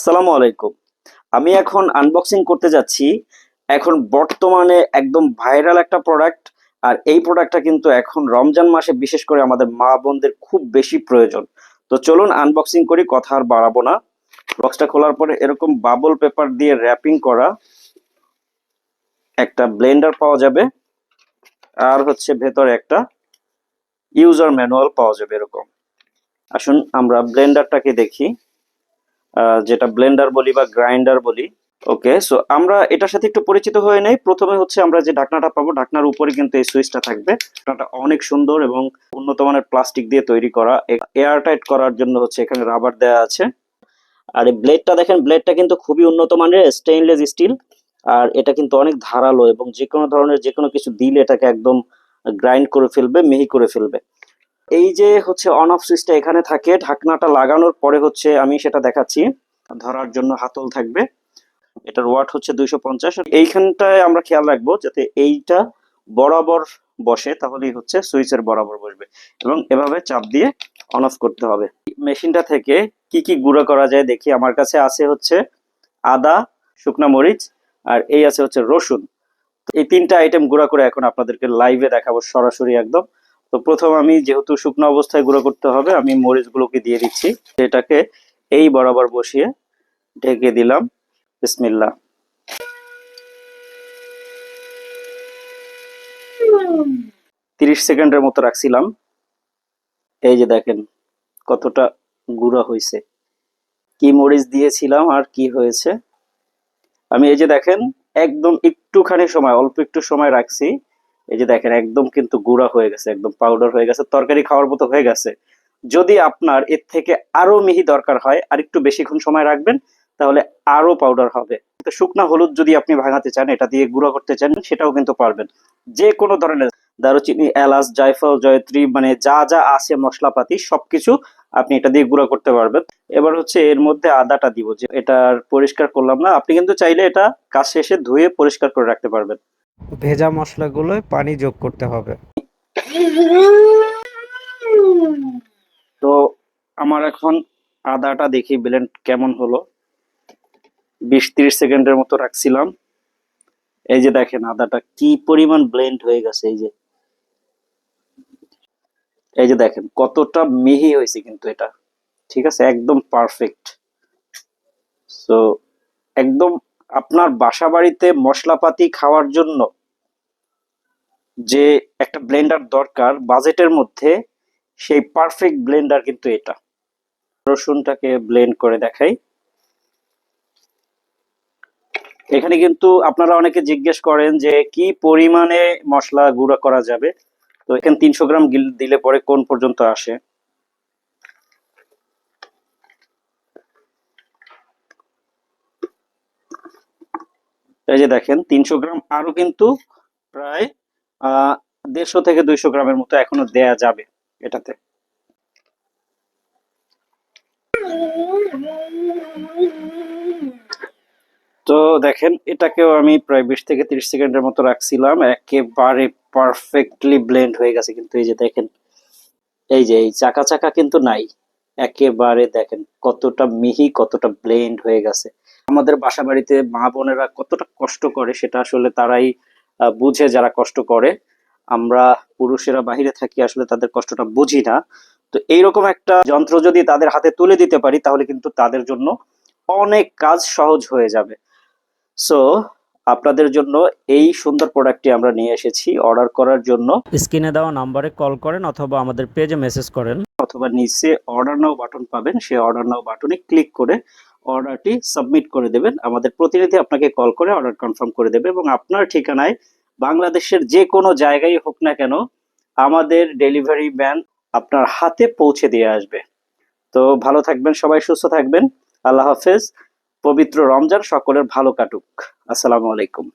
আসসালামু আলাইকুম। আমি এখন আনবক্সিং করতে যাচ্ছি। এখন বর্তমানে একদম ভাইরাল একটা প্রোডাক্ট। আর এই প্রোডাক্টটা কিন্তু এখন রমজান মাসে বিশেষ করে আমাদের মা বোনদের খুব বেশি প্রয়োজন। তো চলুন আনবক্সিং করি, কথা আর বাড়াবো না। বক্সটা খোলার পরে এরকম বাবল পেপার দিয়ে র্যাপিং করা একটা ব্লেন্ডার পাওয়া যাবে। আর হচ্ছে ভেতরে একটা ইউজার ম্যানুয়াল পাওয়া যাবে এরকম। আসুন আমরা ব্লেন্ডারটাকে দেখি, যেটা ব্লেন্ডার বলি বা গ্রাইন্ডার বলি। ওকে, সো আমরা এটার সাথে একটু পরিচিত হয়ে নেই। প্রথমে হচ্ছে আমরা যে ঢাকনাটা পাবো, ঢাকনার উপরে কিন্তু এই সুইচটা থাকবে। ঢাকনাটা অনেক সুন্দর এবং উন্নত মানের প্লাস্টিক দিয়ে তৈরি করা। এয়ার টাইট করার জন্য হচ্ছে এখানে রাবার দেওয়া আছে। আর এই ব্লেডটা দেখেন, ব্লেডটা কিন্তু খুবই উন্নত মানের স্টেইনলেস স্টিল। আর এটা কিন্তু অনেক ধারালো এবং যে কোনো ধরনের যে কোনো কিছু দিলে এটাকে একদম গ্রাইন্ড করে ফেলবে, মিহি করে ফেলবে। এই যে হচ্ছে অন অফ সুইচটা এখানে থাকে। ঢাকনাটা লাগানোর পরে হচ্ছে আমি সেটা দেখাচ্ছি। ধরার জন্য হাতল থাকবে। এটার ওয়াট হচ্ছে 250। এইখানটায় আমরা খেয়াল রাখবো যাতে এইটা বরাবর বসে, তাহলেই হচ্ছে সুইচের বরাবর বসবে। এবং এভাবে চাপ দিয়ে অন অফ করতে হবে। মেশিনটা থেকে কি কি গুঁড়ো করা যায় দেখি। আমার কাছে আছে হচ্ছে আদা, শুকনা মরিচ, আর এই আছে হচ্ছে রসুন। তো এই তিনটা আইটেম গুঁড়া করে এখন আপনাদেরকে লাইভে দেখাবো সরাসরি একদম। তো প্রথম আমি যেহেতু শুকনো অবস্থায় গুঁড়ো করতে হবে, আমি মরিচগুলোকে দিয়ে দিচ্ছি। এটাকে এই বরাবর বসিয়ে ঢেকে দিলাম। বিসমিল্লাহ। 30 সেকেন্ডের মতো রাখছিলাম। এই যে দেখেন কতটা গুঁড়া হয়েছে। কি মরিচ দিয়েছিলাম আর কি হয়েছে। আমি এই যে দেখেন একদম একটুখানি সময়, অল্প একটু সময় রাখছি। এই যে দেখেন একদম কিন্তু গুঁড়া হয়ে গেছে, একদম পাউডার হয়ে গেছে, তরকারি খাওয়ার মতো হয়ে গেছে। যদি আপনার এর থেকে আরো মিহি দরকার হয়, আর একটু বেশিক্ষণ সময় রাখবেন, তাহলে আরো পাউডার হবে। তো শুকনা হলুদ যদি আপনি ভাঙাতে চান, এটা দিয়ে গুঁড়া করতে চান, সেটাও কিন্তু পারবেন। যে কোনো ধরনের দারুচিনি, এলাচ, জায়ফল, জয়ত্রী, মানে যা যা আছে মশলাপাতি সবকিছু আপনি এটা দিয়ে গুঁড়া করতে পারবেন। এবার হচ্ছে এর মধ্যে আদাটা দিব, যে এটা আর পরিষ্কার করলাম না। আপনি কিন্তু চাইলে এটা কাজ শেষে ধুয়ে পরিষ্কার করে রাখতে পারবেন। ভেজা মশলাগুলোয় পানি যোগ করতে হবে। তো আমার এখন আদাটা দেখি ব্লেন্ড কেমন হলো। 20-30 সেকেন্ডের মতো রাখছিলাম। এই যে দেখেন আদাটা কি পরিমাণ ব্লেন্ড হয়ে গেছে। এই যে দেখেন কতটা মিহি হয়েছে কিন্তু এটা। ঠিক আছে, একদম পারফেক্ট। সো একদম আপনার বাসা বাড়িতে মশলাপাতি খাওয়ার জন্য যে একটা ব্লেন্ডার দরকার বাজেটের মধ্যে, সেই পারফেক্ট ব্লেন্ডার কিন্তু এটা। রসুনটাকে ব্লেন্ড করে দেখাই। এখানে কিন্তু আপনারা অনেকে জিজ্ঞেস করেন যে কি পরিমাণে মশলা গুঁড়া করা যাবে। তো এখানে 300 গ্রাম দিলে পরে কোন পর্যন্ত আসে। এই যে দেখেন 300 গ্রাম, আরো কিন্তু প্রায় 150 থেকে 200 গ্রামের মতো এখনো দেয়া যাবে এটাতে। তো দেখেন এটাকেও আমি প্রায় 20 থেকে 30 সেকেন্ডের মতো রাখছিলাম। একেবারে পারফেক্টলি ব্লেন্ড হয়ে গেছে কিন্তু। এই যে দেখেন, এই যে এই চাকা চাকা কিন্তু নাই। একেবারে দেখেন কতটা মিহি, কতটা ব্লেন্ড হয়ে গেছে। আমাদের বাসা বাড়িতে মা বোনেরা কতটা কষ্ট করে সেটা আসলে তারাই বুঝে, যারা কষ্ট করে। আমরা পুরুষেরা বাহিরে থাকি, আসলে তাদের কষ্টটা বুঝি না। তো এইরকম একটা যন্ত্র যদি তাদের হাতে তুলে দিতে পারি, তাহলে কিন্তু তাদের জন্য অনেক কাজ সহজ হয়ে যাবে। সো আপনাদের জন্য এই সুন্দর প্রোডাক্টটি আমরা নিয়ে এসেছি অর্ডার করার জন্য। স্ক্রিনে দেওয়া নাম্বারে কল করেন অথবা আমাদের পেজে মেসেজ করেন। অথবা নিচে অর্ডার নাও বাটন পাবেন, সেই অর্ডার নাও বাটনে ক্লিক করে অর্ডারটি সাবমিট করে দেবেন। আমাদের প্রতিনিধি আপনাকে কল করে অর্ডার কনফার্ম করে দেবে এবং আপনার ঠিকানায় বাংলাদেশের যে কোনো জায়গায় হোক না কেন, আমাদের ডেলিভারি ম্যান আপনার হাতে পৌঁছে দিয়ে আসবে। তো ভালো থাকবেন সবাই, সুস্থ থাকবেন। আল্লাহ হাফেজ। পবিত্র রমজান সকলের ভালো কাটুক। আসসালামু আলাইকুম।